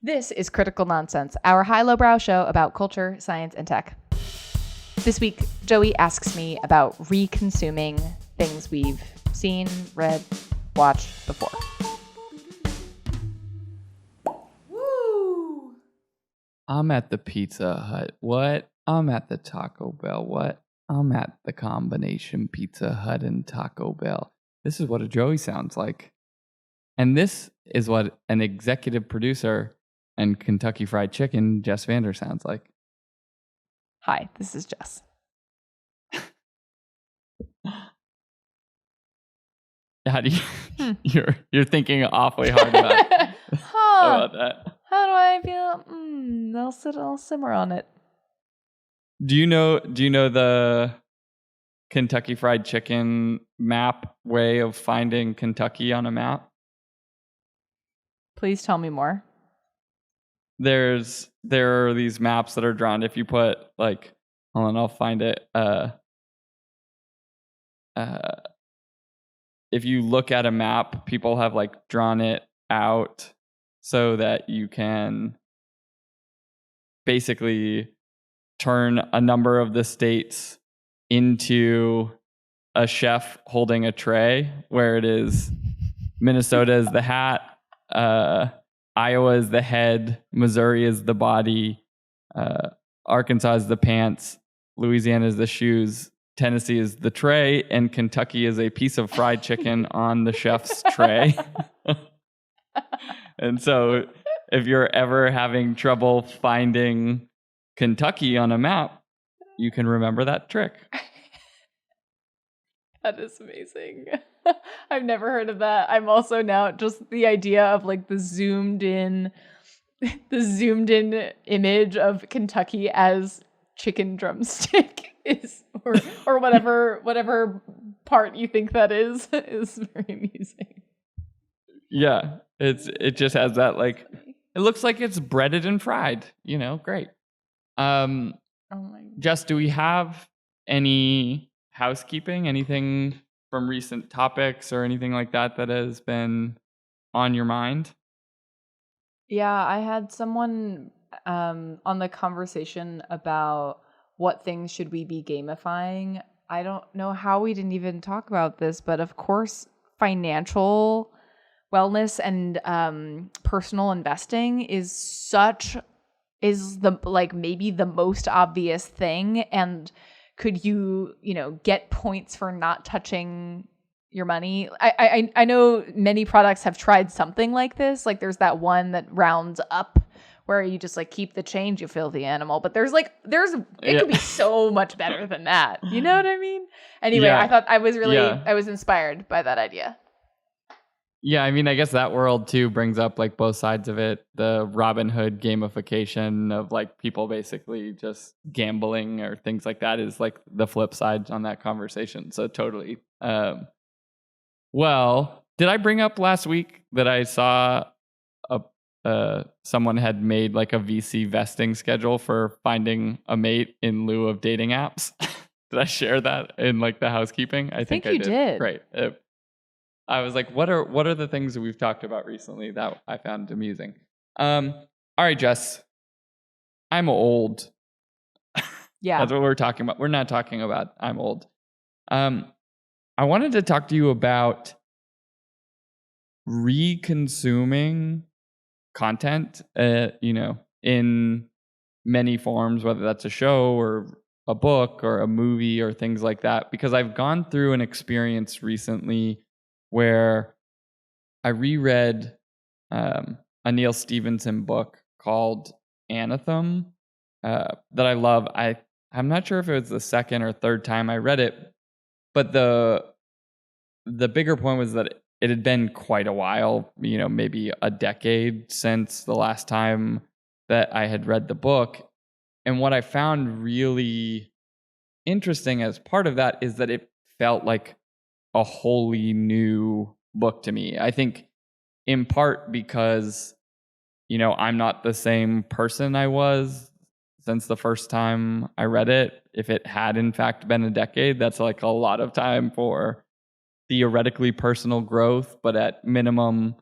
This is Critical Nonsense, our high-lowbrow show about culture, science, and tech. This week, Joey asks me about reconsuming things we've seen, read, watched before. Woo! I'm at the Pizza Hut. What? I'm at the Taco Bell. What? I'm at the combination Pizza Hut and Taco Bell. This is what a Joey sounds like. And this is what an executive producer and Kentucky Fried Chicken, Jess Vander, sounds like. Hi, this is Jess. How do you? You're thinking awfully hard about that. How do I feel? I'll simmer on it. Do you know the Kentucky Fried Chicken map way of finding Kentucky on a map? Please tell me more. There are these maps that are drawn. If you put like, hold on, I'll find it. If you look at a map, people have like drawn it out so that you can basically turn a number of the states into a chef holding a tray, where it is Minnesota is the hat, Iowa is the head, Missouri is the body, Arkansas is the pants, Louisiana is the shoes, Tennessee is the tray, and Kentucky is a piece of fried chicken on the chef's tray. And so if you're ever having trouble finding Kentucky on a map, you can remember that trick. That is amazing. I've never heard of that. I'm also now just the idea of like the zoomed in image of Kentucky as chicken drumstick is or whatever part you think that is very amusing. Yeah, it just has that like, it looks like it's breaded and fried, great. Oh my God. Jess, do we have any housekeeping, anything from recent topics or anything like that has been on your mind? Yeah, I had someone on the conversation about what things should we be gamifying. I don't know how we didn't even talk about this, but of course, financial wellness and personal investing is the like maybe the most obvious thing. And could you get points for not touching your money? I know many products have tried something like this. Like there's that one that rounds up where you just like keep the change, you filthy animal. But it could be so much better than that. You know what I mean? Anyway, I thought I was inspired by that idea. Yeah, I mean, I guess that world too brings up like both sides of it. The Robin Hood gamification of like people basically just gambling or things like that is like the flip side on that conversation. So totally. Well, did I bring up last week that I saw someone had made like a VC vesting schedule for finding a mate in lieu of dating apps? Did I share that in like the housekeeping? I think you did. Great. I was like, what are the things that we've talked about recently that I found amusing? All right, Jess. I'm old. Yeah. That's what we're talking about. We're not talking about I'm old. I wanted to talk to you about reconsuming content, in many forms, whether that's a show or a book or a movie or things like that, because I've gone through an experience recently where I reread a Neil Stephenson book called Anathem that I love. I'm not sure if it was the second or third time I read it, but the bigger point was that it had been quite a while, maybe a decade since the last time that I had read the book. And what I found really interesting as part of that is that it felt like a wholly new book to me. I think in part because, I'm not the same person I was since the first time I read it. If it had in fact been a decade, that's like a lot of time for theoretically personal growth, but at minimum,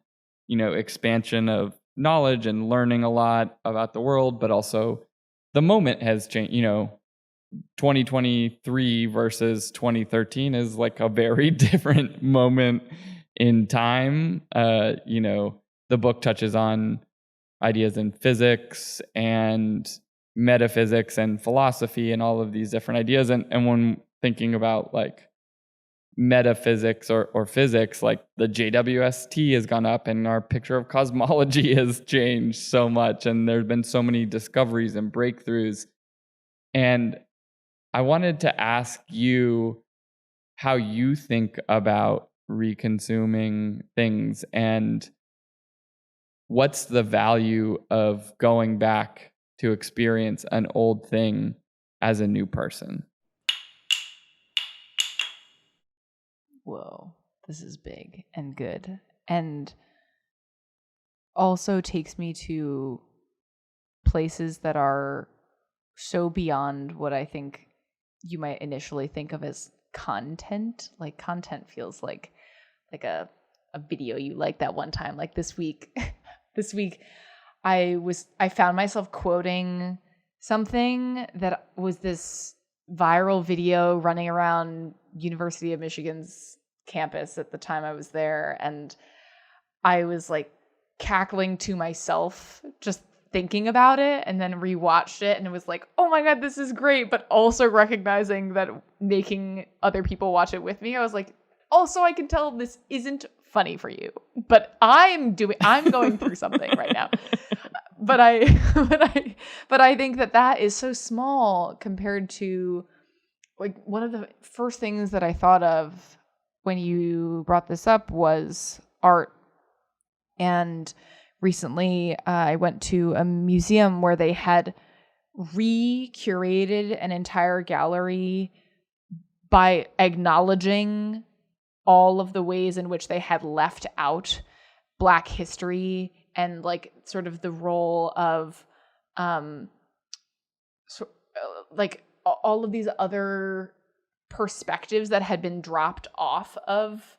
expansion of knowledge and learning a lot about the world, but also the moment has changed. 2023 versus 2013 is like a very different moment in time. The book touches on ideas in physics and metaphysics and philosophy and all of these different ideas. And when thinking about like metaphysics or physics, like the JWST has gone up and our picture of cosmology has changed so much. And there's been so many discoveries and breakthroughs. And I wanted to ask you how you think about reconsuming things and what's the value of going back to experience an old thing as a new person? Whoa, this is big and good. And also takes me to places that are so beyond what I think you might initially think of as content. Like content feels like a video you liked that one time. Like this week I found myself quoting something that was this viral video running around University of Michigan's campus at the time I was there, and I was like cackling to myself just thinking about it, and then rewatched it, and it was like, oh my god, this is great, but also recognizing that making other people watch it with me, I was like, also I can tell this isn't funny for you, but I'm going through something right now. But I think that is so small compared to like one of the first things that I thought of when you brought this up was art. And recently I went to a museum where they had re-curated an entire gallery by acknowledging all of the ways in which they had left out Black history and like sort of the role of like all of these other perspectives that had been dropped off of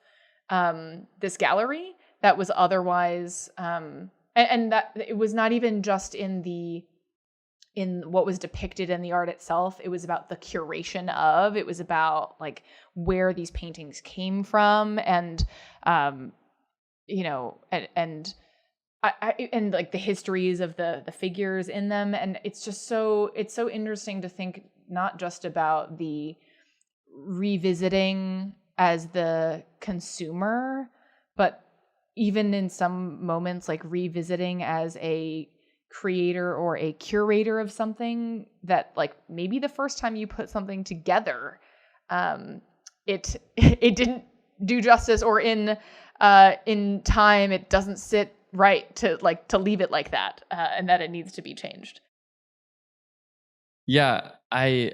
this gallery that was otherwise and that it was not even just in what was depicted in the art itself. It was about the curation of, it was about like where these paintings came from and and like the histories of the figures in them. And it's so interesting to think not just about the revisiting as the consumer, but even in some moments like revisiting as a creator or a curator of something that like maybe the first time you put something together, it didn't do justice, or in time it doesn't sit right to leave it like that, and that it needs to be changed. Yeah, I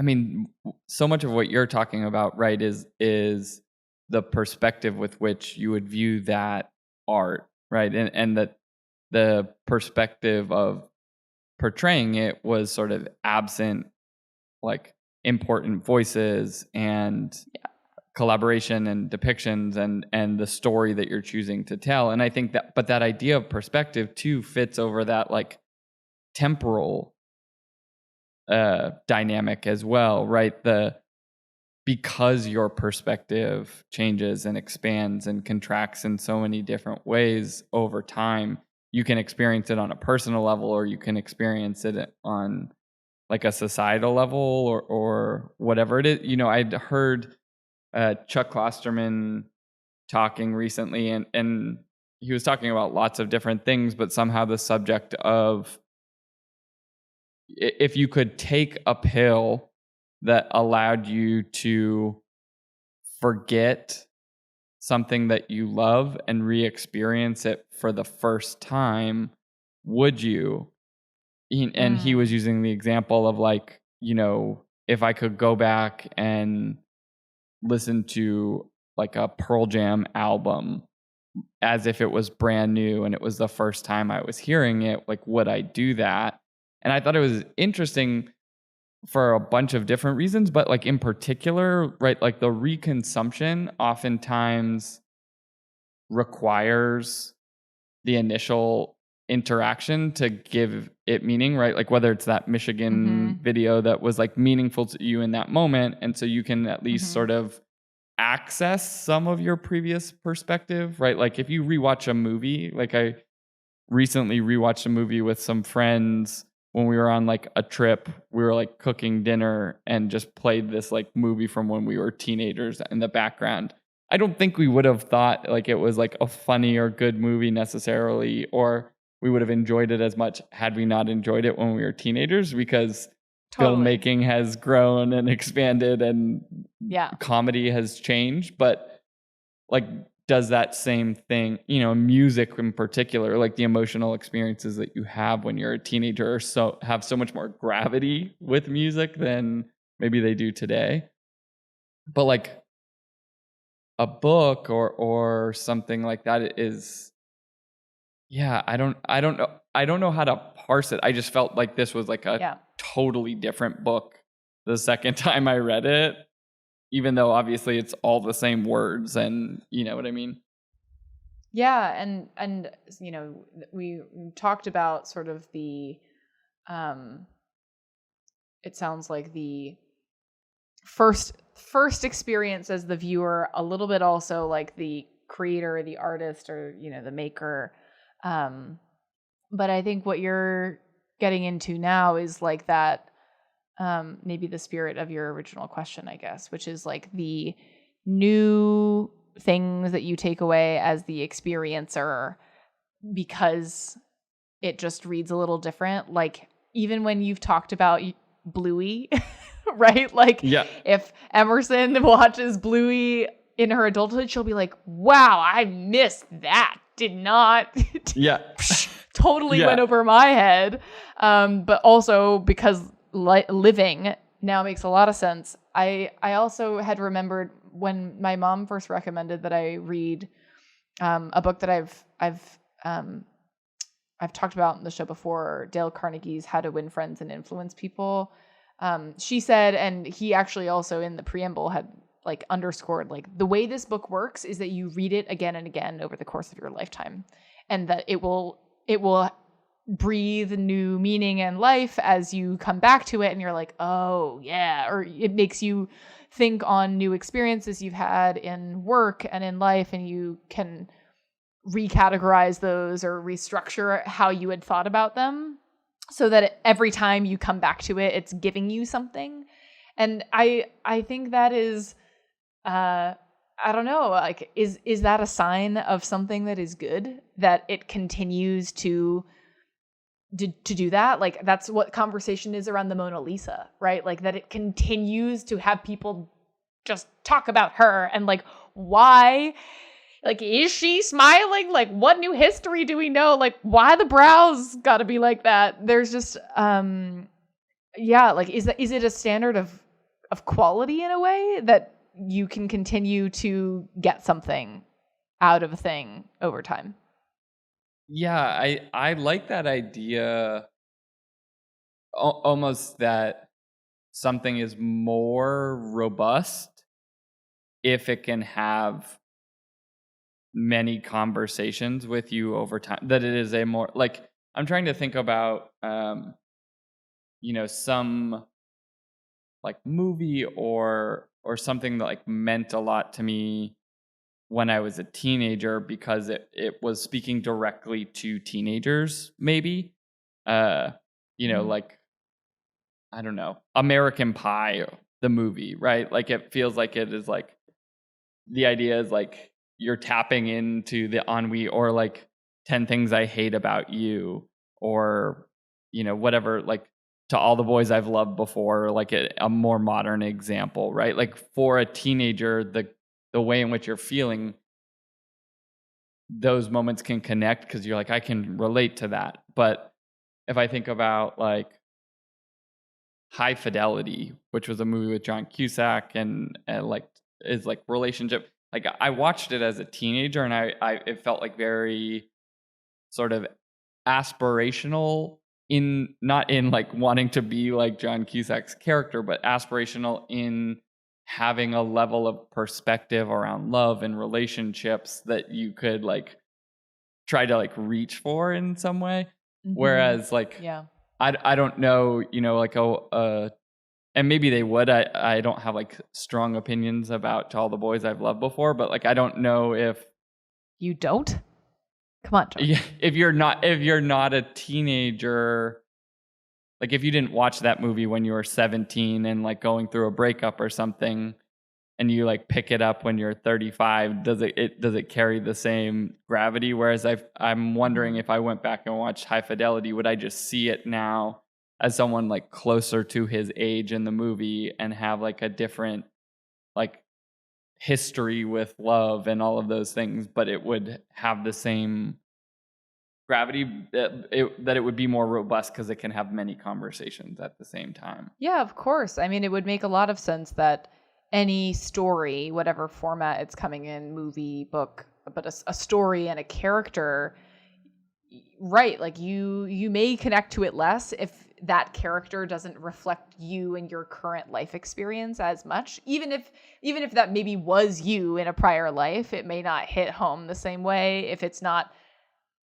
mean, so much of what you're talking about, right, is the perspective with which you would view that art, right? And that the perspective of portraying it was sort of absent, like important voices and collaboration and depictions and the story that you're choosing to tell. And I think that idea of perspective too fits over that like temporal dynamic as well, right? Because your perspective changes and expands and contracts in so many different ways over time, you can experience it on a personal level, or you can experience it on like a societal level, or whatever it is. I'd heard Chuck Klosterman talking recently, and he was talking about lots of different things, but somehow the subject of if you could take a pill that allowed you to forget something that you love and re-experience it for the first time, would you? And he was using the example of like, if I could go back and listen to like a Pearl Jam album as if it was brand new and it was the first time I was hearing it, like, would I do that? And I thought it was interesting for a bunch of different reasons, but like in particular, right, like the reconsumption oftentimes requires the initial interaction to give it meaning, right? Like whether it's that Michigan video that was like meaningful to you in that moment. And so you can at least sort of access some of your previous perspective, right? Like if you rewatch a movie, like I recently rewatched a movie with some friends when we were on like a trip. We were like cooking dinner and just played this like movie from when we were teenagers in the background. I don't think we would have thought like it was like a funny or good movie necessarily, or we would have enjoyed it as much had we not enjoyed it when we were teenagers, because filmmaking has grown and expanded and comedy has changed. But like, does that same thing, you know, music in particular, like the emotional experiences that you have when you're a teenager have so much more gravity with music than maybe they do today. But like a book or something like that is, I don't know how to parse it. I just felt like this was like a totally different book the second time I read it, even though obviously it's all the same words, and you know what I mean? Yeah, and you know, we talked about sort of the it sounds like the first experience as the viewer, a little bit also like the creator, the artist, or you know, the maker. But I think what you're getting into now is like that, maybe the spirit of your original question, I guess, which is like the new things that you take away as the experiencer because it just reads a little different. Like even when you've talked about Bluey, right? Like if Emerson watches Bluey in her adulthood, she'll be like, wow, I missed that. Did not. Totally went over my head. But also because living now makes a lot of sense. I also had remembered when my mom first recommended that I read a book that I've talked about in the show before, Dale Carnegie's How to Win Friends and Influence People. She said, and he actually also in the preamble had like underscored, like the way this book works is that you read it again and again over the course of your lifetime, and that it will breathe new meaning and life as you come back to it, and you're like, oh yeah, or it makes you think on new experiences you've had in work and in life, and you can recategorize those or restructure how you had thought about them so that every time you come back to it, it's giving you something. And I think that is, I don't know, like, is that a sign of something that is good, that it continues to do that? Like, that's what conversation is around the Mona Lisa, right? Like that it continues to have people just talk about her and like, why, like, is she smiling? Like, what new history do we know? Like, why the brows gotta be like that? There's just, like, is it a standard of quality in a way that you can continue to get something out of a thing over time? Yeah, I like that idea, almost that something is more robust if it can have many conversations with you over time, that it is a more, like, I'm trying to think about you know, some like movie or something that like meant a lot to me when I was a teenager because it was speaking directly to teenagers, maybe. You know, like, I don't know, American Pie, the movie, right? Like it feels like it is like, the idea is like you're tapping into the ennui, or like 10 Things I Hate About You, or, you know, whatever, like To All the Boys I've Loved Before, like a more modern example, right? Like for a teenager, the way in which you're feeling, those moments can connect because you're like, I can relate to that. But if I think about like High Fidelity, which was a movie with John Cusack and like is like relationship, like I watched it as a teenager and I it felt like very sort of aspirational, in not in like wanting to be like John Cusack's character, but aspirational in having a level of perspective around love and relationships that you could like try to like reach for in some way. Mhm. Whereas like Yeah. I don't know, you know, like and maybe they would. I don't have like strong opinions about To All the Boys I've Loved before, but like I don't know if You don't? Come on, George. if you're not a teenager, like if you didn't watch that movie when you were 17 and like going through a breakup or something, and you like pick it up when you're 35, does it carry the same gravity? Whereas I'm wondering if I went back and watched High Fidelity, would I just see it now as someone like closer to his age in the movie and have like a different like history with love and all of those things, but it would have the same gravity, that it would be more robust because it can have many conversations at the same time. Yeah, of course. I mean, it would make a lot of sense that any story, whatever format it's coming in, movie, book, but a story and a character, right? Like you may connect to it less if that character doesn't reflect you and your current life experience as much. Even if that maybe was you in a prior life, it may not hit home the same way if it's not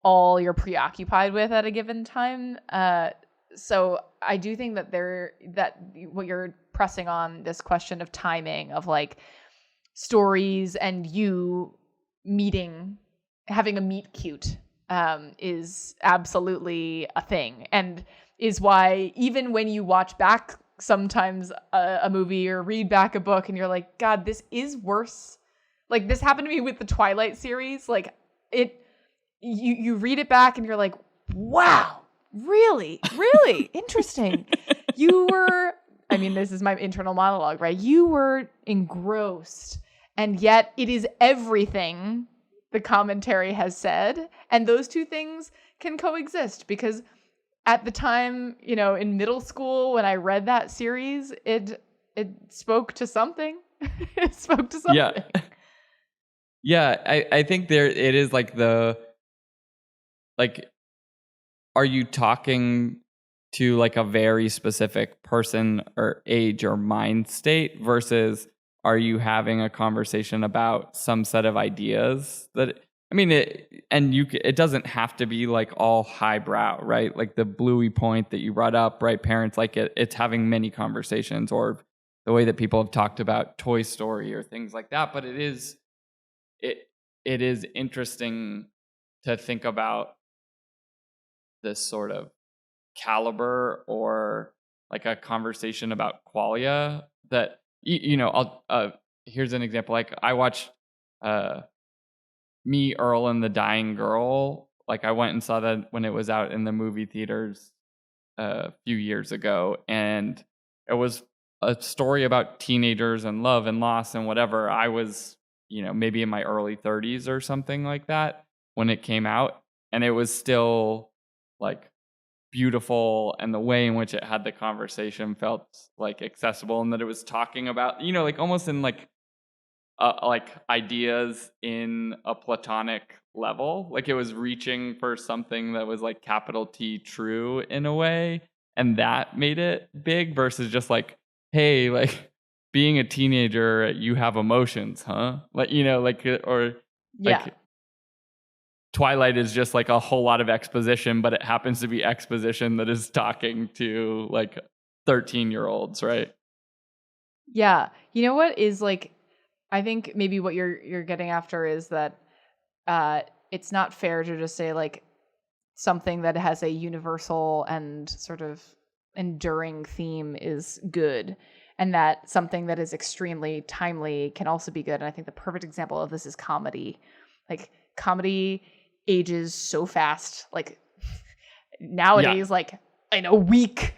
all you're preoccupied with at a given time. So I do think that what you're pressing on, this question of timing, of like stories and you having a meet cute, is absolutely a thing, and is why even when you watch back sometimes a movie or read back a book and you're like, God, this is worse. Like this happened to me with the Twilight series. Like you read it back and you're like, wow, really interesting. I mean, this is my internal monologue, right? You were engrossed, and yet it is everything the commentary has said. And those two things can coexist, because at the time, you know, in middle school, when I read that series, it spoke to something. It spoke to something. Yeah. Yeah, I think it is like are you talking to like a very specific person or age or mind state, versus are you having a conversation about some set of ideas that, I mean, it doesn't have to be like all highbrow, right? Like the Bluey point that you brought up, right? Parents, like it's having many conversations, or the way that people have talked about Toy Story or things like that. But it is interesting to think about this sort of caliber, or like a conversation about qualia that, you know, here's an example. Like I watched Me, Earl, and the Dying Girl. Like I went and saw that when it was out in the movie theaters a few years ago, and it was a story about teenagers and love and loss and whatever. I was, you know, maybe in my early 30s or something like that when it came out, and it was still like beautiful, and the way in which it had the conversation felt like accessible, and that it was talking about, you know, like almost in like ideas in a platonic level. Like it was reaching for something that was like capital T true in a way, and that made it big, versus just like, hey, like being a teenager, you have emotions, huh? Like, you know, like, or Yeah. like Twilight is just like a whole lot of exposition, but it happens to be exposition that is talking to like 13-year-olds, right? Yeah. You know what is like, I think maybe what you're getting after is that it's not fair to just say like something that has a universal and sort of enduring theme is good, and that something that is extremely timely can also be good. And I think the perfect example of this is comedy. Like comedy ages so fast, like nowadays, like in a week,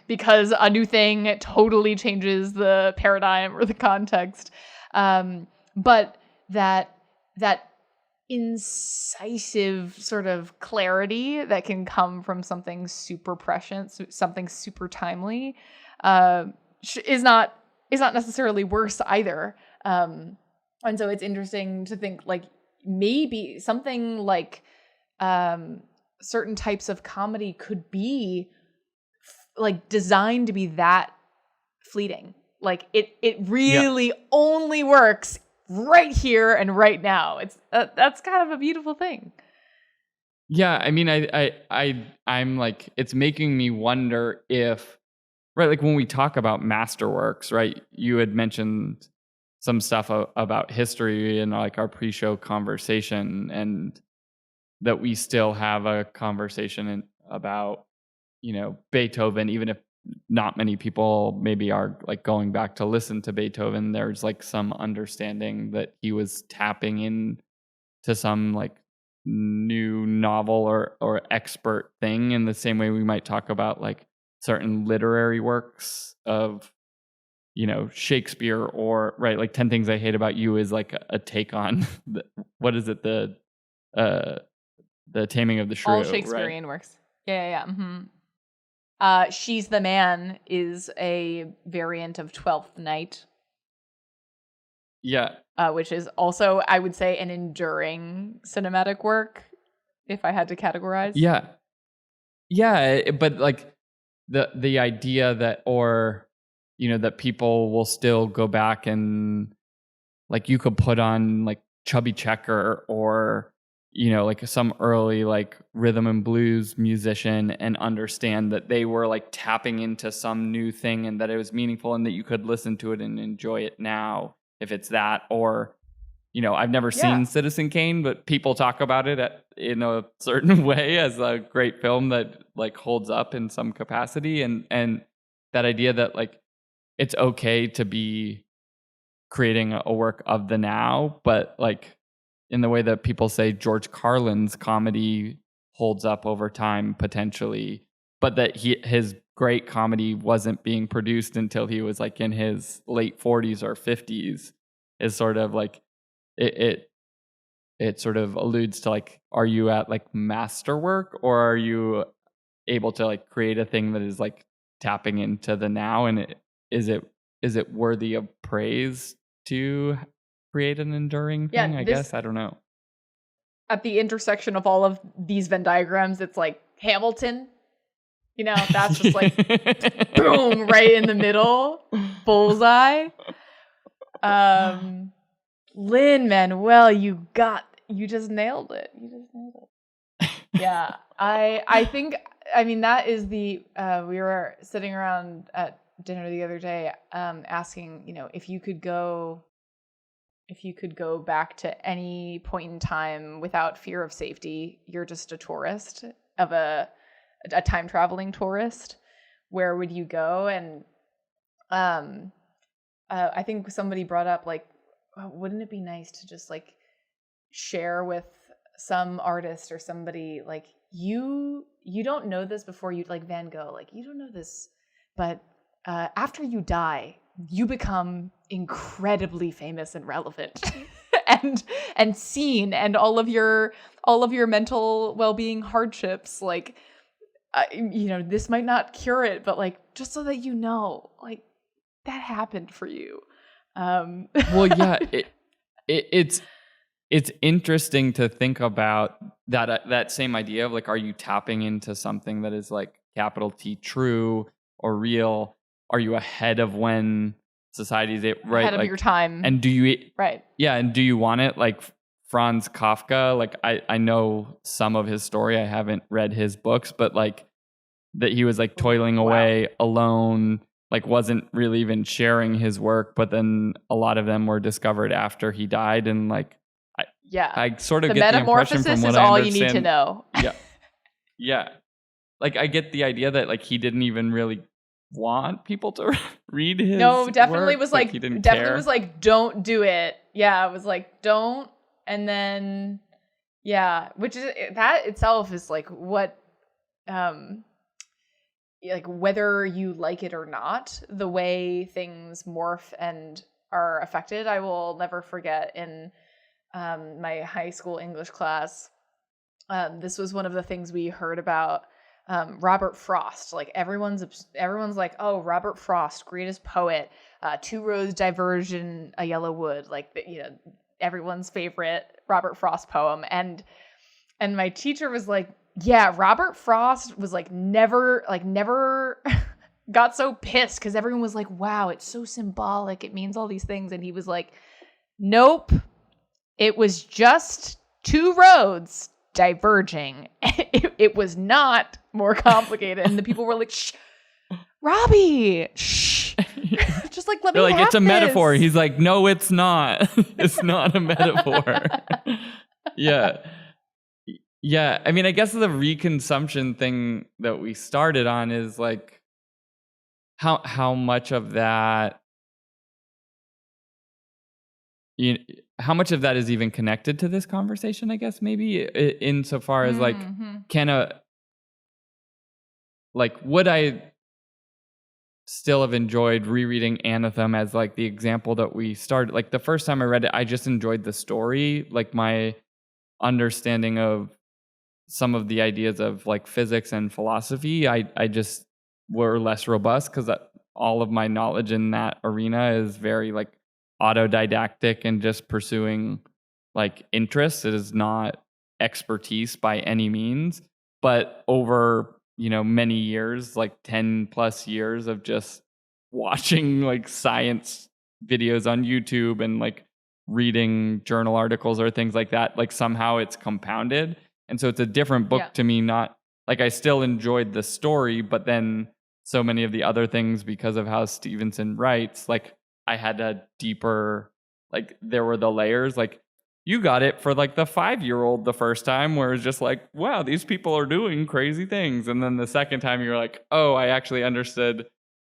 because a new thing totally changes the paradigm or the context. But that incisive sort of clarity that can come from something super prescient, something super timely, is not necessarily worse either. And so it's interesting to think like maybe something like certain types of comedy could be like designed to be that fleeting. Like it really only works right here and right now. It's that's kind of a beautiful thing. Yeah, I mean, I'm like, it's making me wonder if, right, like when we talk about masterworks, right, you had mentioned some stuff about history in like our pre-show conversation, and that we still have a conversation about, Beethoven, even if not many people maybe are like going back to listen to Beethoven. There's like some understanding that he was tapping in to some like new novel or expert thing, in the same way we might talk about like certain literary works of, Shakespeare, or right, like 10 Things I Hate About You is like a take on what is it, the Taming of the Shrew, all Shakespearean works. Yeah. She's the Man is a variant of Twelfth Night. Yeah. Which is also, I would say, an enduring cinematic work, if I had to categorize. Yeah. Yeah, but like the idea that, or, that people will still go back and like you could put on like Chubby Checker or, like some early like rhythm and blues musician and understand that they were like tapping into some new thing and that it was meaningful and that you could listen to it and enjoy it now, if it's that. Or, I've never seen Citizen Kane, but people talk about it in a certain way as a great film that like holds up in some capacity. And that idea that like it's okay to be creating a work of the now, but like in the way that people say George Carlin's comedy holds up over time potentially, but that his great comedy wasn't being produced until he was like in his late 40s or 50s, is sort of like it sort of alludes to like, are you at like masterwork, or are you able to like create a thing that is like tapping into the now, and is it worthy of praise to create an enduring thing? I guess I don't know. At the intersection of all of these Venn diagrams, it's like Hamilton. That's just like boom, right in the middle, bullseye. Lin-Manuel, you just nailed it. Yeah, I think, I mean, that is the we were sitting around at dinner the other day, asking, if you could go back to any point in time without fear of safety, you're just a tourist, of a time traveling tourist, where would you go? And I think somebody brought up like, wouldn't it be nice to just like share with some artist or somebody, like, you don't know this before you, like Van Gogh, like, you don't know this, but after you die, you become incredibly famous and relevant and seen, and all of your mental well-being hardships, like, this might not cure it, but like, just so that like, that happened for you. Well, yeah, it's interesting to think about that same idea of like, are you tapping into something that is like capital T true or real? Are you ahead of when society's right? Ahead of like, your time. And do you right? Yeah, and do you want it like Franz Kafka? Like I know some of his story. I haven't read his books, but like that he was like toiling away alone, like wasn't really even sharing his work, but then a lot of them were discovered after he died, and like I sort of get the impression from what I understand. The metamorphosis is all you need to know. Yeah. Like I get the idea that like he didn't even really want people to read his definitely work. Was like, he didn't definitely care. Was like, don't do it. Yeah, it was like, don't. And then which is, that itself is like what like, whether you like it or not, the way things morph and are affected. I will never forget in my high school English class, this was one of the things we heard about, Robert Frost. Like, everyone's like, oh, Robert Frost, greatest poet, Two Roads Diversion, A Yellow Wood, like, everyone's favorite Robert Frost poem. And my teacher was like, yeah, Robert Frost was like never got so pissed because everyone was like, wow, it's so symbolic, it means all these things. And he was like, Nope. It was just two roads diverging. It was not more complicated. And the people were like, shh, Robbie, shh. Just like, let me They're like, have it's a this. metaphor. He's like, no, it's not. It's not a metaphor. Yeah. Yeah. I mean, I guess the reconsumption thing that we started on is like, how much of that how much of that is even connected to this conversation, I guess, maybe insofar as like, would I still have enjoyed rereading Anathem as like the example that we started? Like the first time I read it, I just enjoyed the story. Like my understanding of some of the ideas of like physics and philosophy, I just were less robust because all of my knowledge in that arena is very like autodidactic and just pursuing like interest. It is not expertise by any means, but over, many years, like 10 plus years of just watching like science videos on YouTube and like reading journal articles or things like that, like somehow it's compounded. And so it's a different book to me, not like I still enjoyed the story, but then so many of the other things because of how Stevenson writes, like I had a deeper, like there were the layers, like you got it for like the 5-year-old the first time where it's just like, wow, these people are doing crazy things. And then the second time you're like, oh, I actually understood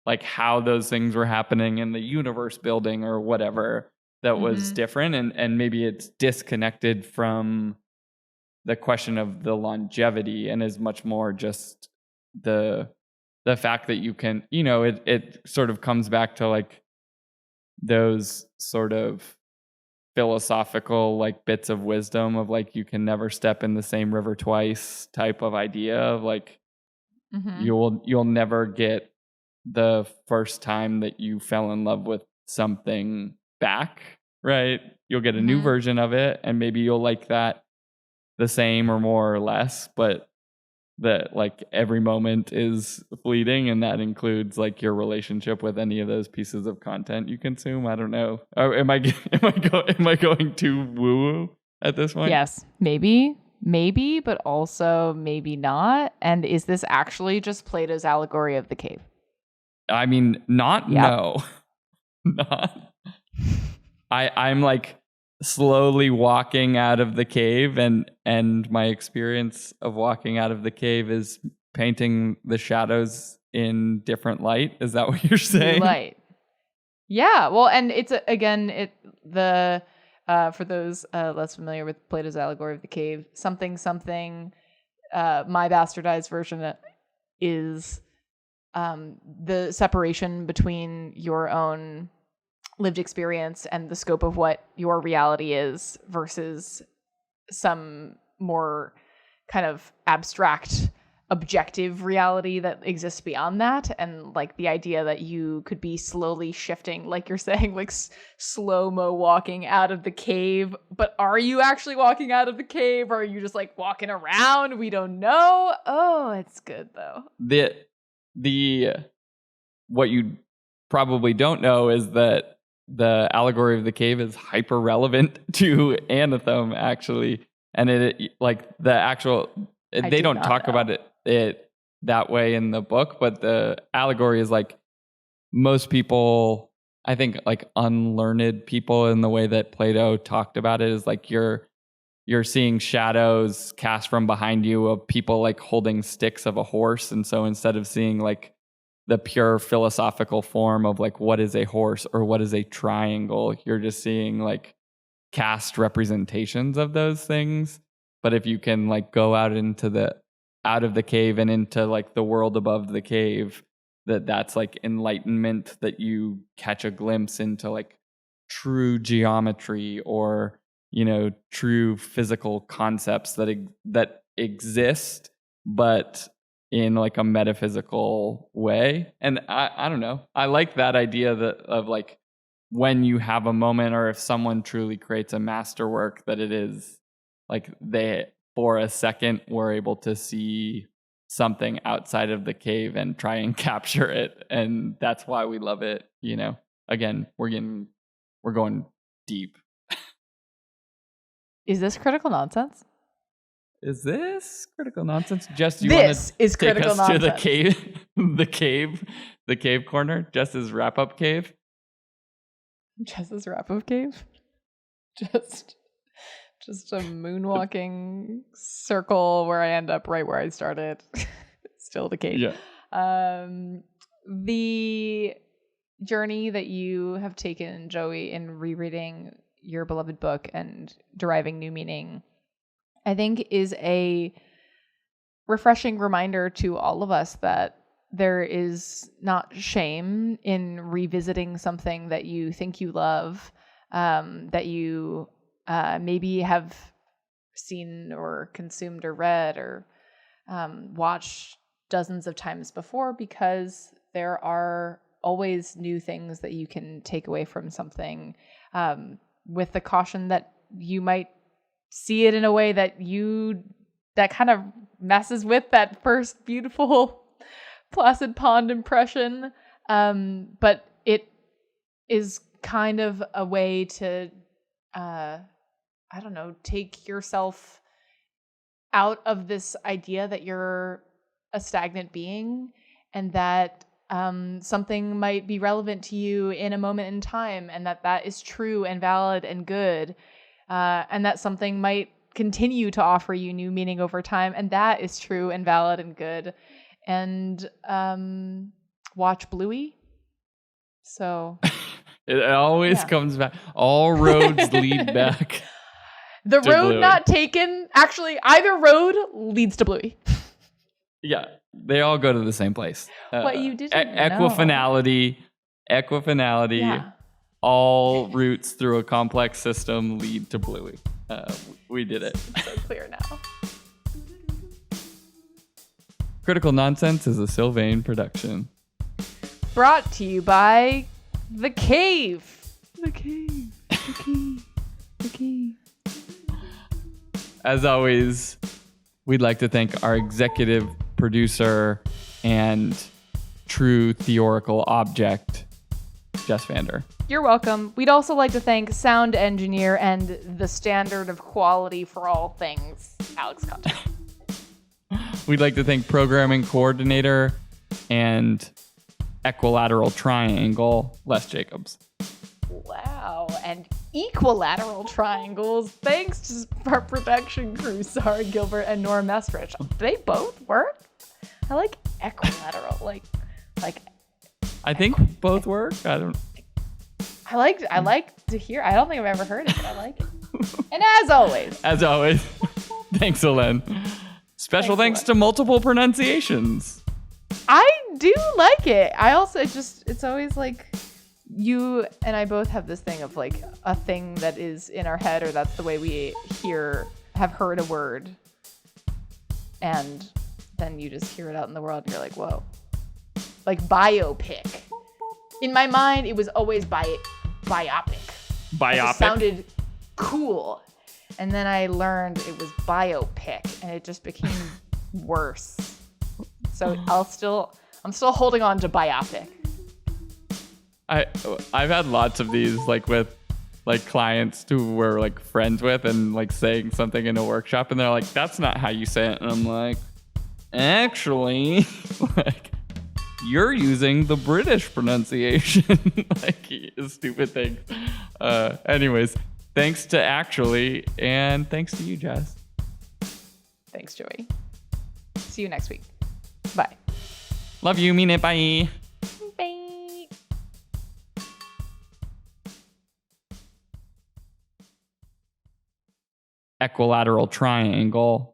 like how those things were happening in the universe building or whatever that was different. And maybe it's disconnected from the question of the longevity and is much more just the fact that you can, it sort of comes back to like those sort of philosophical like bits of wisdom of like you can never step in the same river twice type of idea of like you'll never get the first time that you fell in love with something back, right? You'll get a new version of it and maybe you'll like that the same or more or less, but that like every moment is fleeting, and that includes like your relationship with any of those pieces of content you consume. I don't know. Am I going too woo woo at this point? Yes, maybe, but also maybe not. And is this actually just Plato's allegory of the cave? I mean, not no, not. I'm like slowly walking out of the cave, and my experience of walking out of the cave is painting the shadows in different light. Is that what you're saying? Light. Yeah. Well, and it's for those less familiar with Plato's allegory of the cave, something my bastardized version is the separation between your own lived experience and the scope of what your reality is versus some more kind of abstract objective reality that exists beyond that. And like the idea that you could be slowly shifting, like you're saying, like slow-mo walking out of the cave. But are you actually walking out of the cave, or are you just like walking around? We don't know. Oh, it's good though. The what you probably don't know is that the allegory of the cave is hyper relevant to Anathem, actually. And it like the actual, they don't talk about it that way in the book, but the allegory is like most people, I think like unlearned people in the way that Plato talked about it is like you're seeing shadows cast from behind you of people like holding sticks of a horse. And so instead of seeing like the pure philosophical form of like what is a horse or what is a triangle, you're just seeing like cast representations of those things. But if you can like go out of the cave and into like the world above the cave, that's like enlightenment, that you catch a glimpse into like true geometry or true physical concepts that exist, but in like a metaphysical way. And I don't know. I like that idea of like when you have a moment, or if someone truly creates a masterwork, that it is like they, for a second, were able to see something outside of the cave and try and capture it. And that's why we love it. Again, we're going deep. Is this critical nonsense? Is this critical nonsense? Jess, do you want to is take critical us nonsense. to the cave, the cave corner, Jess's wrap-up cave? Jess's wrap-up cave? Just a moonwalking circle where I end up right where I started. Still the cave. Yeah. The journey that you have taken, Joey, in rereading your beloved book and deriving new meaning, I think is a refreshing reminder to all of us that there is not shame in revisiting something that you think you love, that you maybe have seen or consumed or read or watched dozens of times before, because there are always new things that you can take away from something, with the caution that you might see it in a way that kind of messes with that first beautiful placid pond impression. But it is kind of a way to, I don't know, take yourself out of this idea that you're a stagnant being and that something might be relevant to you in a moment in time, and that is true and valid and good, and that something might continue to offer you new meaning over time, and that is true and valid and good. And watch Bluey. So it always comes back. All roads lead back. The road Bluey. Not taken. Actually, either road leads to Bluey. Yeah, they all go to the same place. What you didn't Equifinality. Yeah. All routes through a complex system lead to Bluey. We did it. So clear now. Critical Nonsense is a Sylvain production. Brought to you by The Cave. The Cave. The Cave. The Cave. As always, we'd like to thank our executive producer and true theorical object, Jess Vander. You're welcome. We'd also like to thank sound engineer and the standard of quality for all things, Alex Conte. We'd like to thank programming coordinator and equilateral triangle, Les Jacobs. Wow. And equilateral triangles, thanks to our production crew, Sarah Gilbert and Nora Mestrich. They both work? I like equilateral. Like I think both work. I like to hear. I don't think I've ever heard it, but I like it. And as always, thanks, Elen. Special thanks to multiple pronunciations. I do like it. I also it's always like you and I both have this thing of like a thing that is in our head, or that's the way we have heard a word, and then you just hear it out in the world and you're like, whoa. Like biopic. In my mind, it was always biopic. It sounded cool. And then I learned it was biopic, and it just became worse. So I'm still holding on to biopic. I've had lots of these, like with like clients who we're like friends with, and like saying something in a workshop, and they're like, "That's not how you say it." And I'm like, "Actually, like you're using the British pronunciation." Like stupid things. Anyways, thanks to Actually, and thanks to you, Jess. Thanks, Joey. See you next week. Bye. Love you. Mean it. Bye. Bye. Equilateral triangle.